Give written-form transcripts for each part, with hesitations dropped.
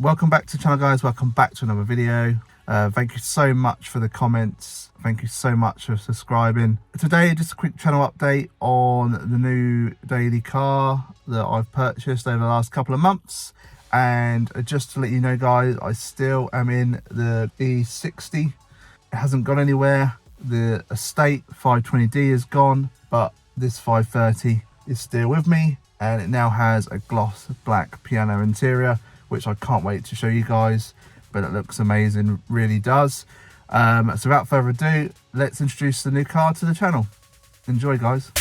welcome back to the channel, guys. Welcome back to another video. Thank you so much for the comments. Thank you so much for subscribing. Today, just a quick channel update on the new daily car that I've purchased over the last couple of months. And just to let you know, guys, I still am in the E60. It hasn't gone anywhere. The estate 520D is gone, but this 530 is still with me, and it now has a gloss black piano interior, which I can't wait to show you guys, but it looks amazing, really does. So without further ado, let's introduce the new car to the channel. Enjoy, guys.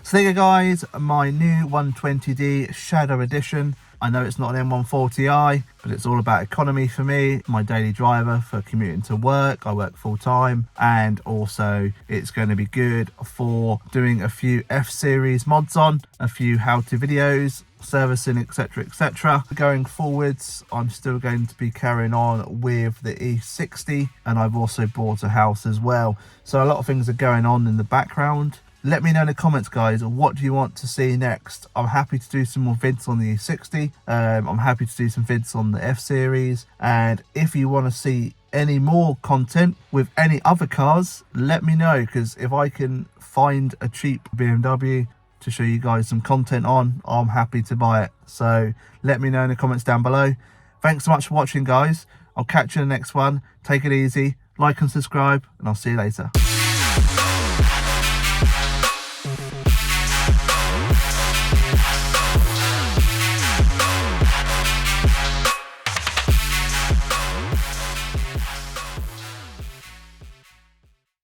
So there you go, guys, my new 120D Shadow Edition. I know it's not an M140i, but it's all about economy for me. My daily driver for commuting to work. I work full time, and also it's going to be good for doing a few F-Series mods on, a few how-to videos, servicing, etc, etc. Going forwards, I'm still going to be carrying on with the E60, and I've also bought a house as well. So a lot of things are going on in the background. Let me know in the comments, guys, what do you want to see next. I'm happy to do some more vids on the E60. I'm happy to do some vids on the F-Series. And if you want to see any more content with any other cars, let me know, because if I can find a cheap BMW to show you guys some content on, I'm happy to buy it. So let me know in the comments down below. Thanks so much for watching, guys. I'll catch you in the next one. Take it easy, like and subscribe, and I'll see you later.